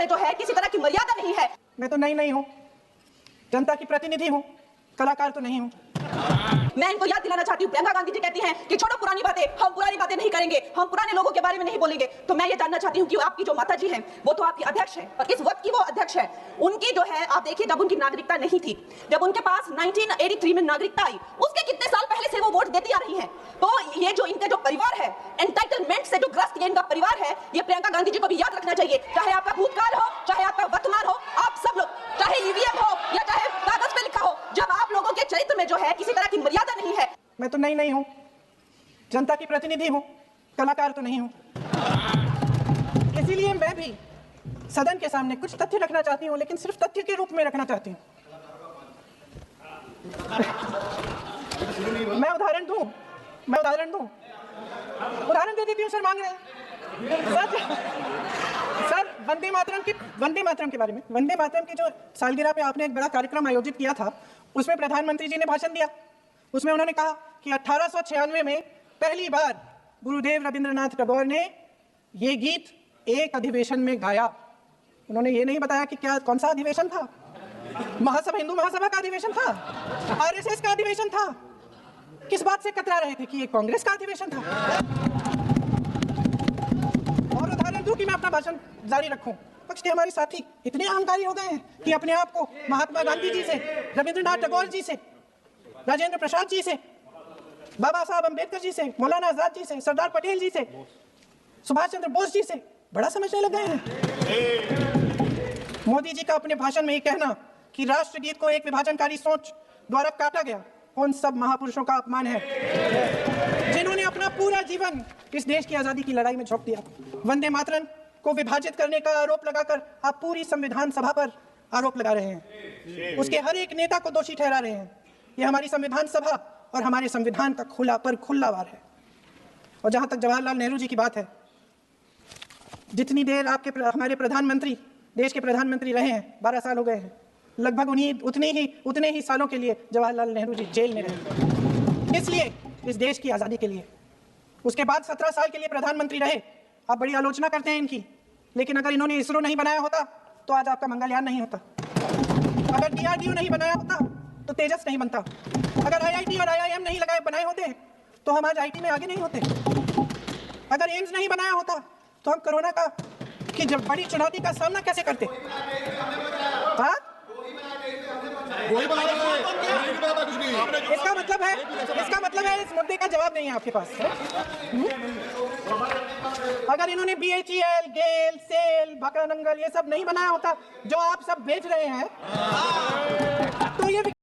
में जो है किसी तरह की मर्यादा नहीं है। मैं तो नहीं हूँ, जनता की प्रतिनिधि हूँ, कलाकार तो नहीं हूँ। मैं इनको याद दिलाना चाहती हूँ, प्रियंका गांधी जी कहती हैं कि छोड़ो पुरानी बातें, हम पुरानी बातें नहीं करेंगे, हम पुराने लोगों के बारे में नहीं बोलेंगे। तो मैं ये जानना चाहती हूँ कि आपकी जो माता जी हैं वो तो आपकी अध्यक्ष हैं और इस वक्त की वो अध्यक्ष है। उनकी जो है आप देखिए, जब उनकी नागरिकता नहीं थी, जब उनके पास 1983 में नागरिकता आई, उसके कितने साल पहले से वो वोट देती आ रही हैं। तो ये जो इनका जो परिवार है, एंटाइटलमेंट से जो ग्रस्त ये इनका परिवार है, ये प्रियंका गांधी जी को भी याद रखना चाहिए। चाहे आपका भूतकाल हो, चाहे आपका वर्तमान हो, आप सब लोग, चाहे ईवीएम हो या चाहे कागज पे लिखा हो, जब आप लोगों के चरित्र में जो है किसी तरह की मर्यादा नहीं है। मैं तो नहीं हूँ, जनता की प्रतिनिधि हूँ, कलाकार तो नहीं हूँ। इसीलिए मैं भी सदन के सामने कुछ तथ्य रखना चाहती हूँ, लेकिन सिर्फ तथ्य के रूप में रखना चाहती हूँ। मैं उदाहरण दूं, उदाहरण दे देती हूँ। सर मांग रहे हैं सर वंदे मातरम के बारे में, वंदे मातरम की जो सालगिरह पे आपने एक बड़ा कार्यक्रम आयोजित किया था, उसमें प्रधानमंत्री जी ने भाषण दिया। उसमें उन्होंने कहा कि 1896 में पहली बार गुरुदेव रविंद्रनाथ टैगोर ने ये गीत एक अधिवेशन में गाया। उन्होंने ये नहीं बताया कि क्या कौन सा अधिवेशन था, महासभा, हिंदू महासभा का अधिवेशन था, आरएसएस का अधिवेशन था, किस बात से कतरा रहे थे कि ये कांग्रेस का अधिवेशन था। और उदाहरण दूं कि मैं अपना भाषण जारी रखूं, पक्ष के हमारे साथी इतने अहंकारी हो गए हैं कि अपने आप को महात्मा गांधी जी से, रविंद्रनाथ टैगोर जी से, राजेंद्र प्रसाद जी से, बाबा साहब अम्बेडकर जी से, मौलाना आजाद जी से, सरदार पटेल जी से, सुभाष चंद्र बोस जी से बड़ा समझने लग गए हैं। मोदी जी का अपने भाषण में ये कहना कि राष्ट्रगीत को एक विभाजनकारी सोच द्वारा काटा गया, उन सब महापुरुषों का अपमान है जिन्होंने अपना पूरा जीवन इस देश की आजादी की लड़ाई में झोंक दिया। वंदे मातरम को विभाजित करने का आरोप लगाकर आप पूरी संविधान सभा पर आरोप लगा रहे हैं, उसके हर एक नेता को दोषी ठहरा रहे हैं। यह हमारी संविधान सभा और हमारे संविधान का खुला वार है। और जहां तक जवाहरलाल नेहरू जी की बात है, जितनी देर हमारे प्रधानमंत्री देश के प्रधानमंत्री रहे हैं, 12 साल हो गए हैं, लगभग उतने ही सालों के लिए जवाहरलाल नेहरू जी जेल में रहे, इसलिए इस देश की आज़ादी के लिए। उसके बाद 17 साल के लिए प्रधानमंत्री रहे। आप बड़ी आलोचना करते हैं इनकी, लेकिन अगर इन्होंने इसरो नहीं बनाया होता तो आज आपका मंगलयान नहीं होता, अगर DRDO नहीं बनाया होता तो तेजस नहीं बनता, अगर IIT और IIM नहीं बनाए होते तो हम आज IT में आगे नहीं होते, अगर एम्स नहीं बनाया होता तो हम कोरोना की जब बड़ी चुनौती का सामना कैसे करते। हाँ, इसका मतलब है इस मुद्दे का जवाब नहीं है आपके पास। अगर इन्होंने BHEL, गेल, सेल, भाखड़ा नंगल ये सब नहीं बनाया होता जो आप सब बेच रहे हैं, तो ये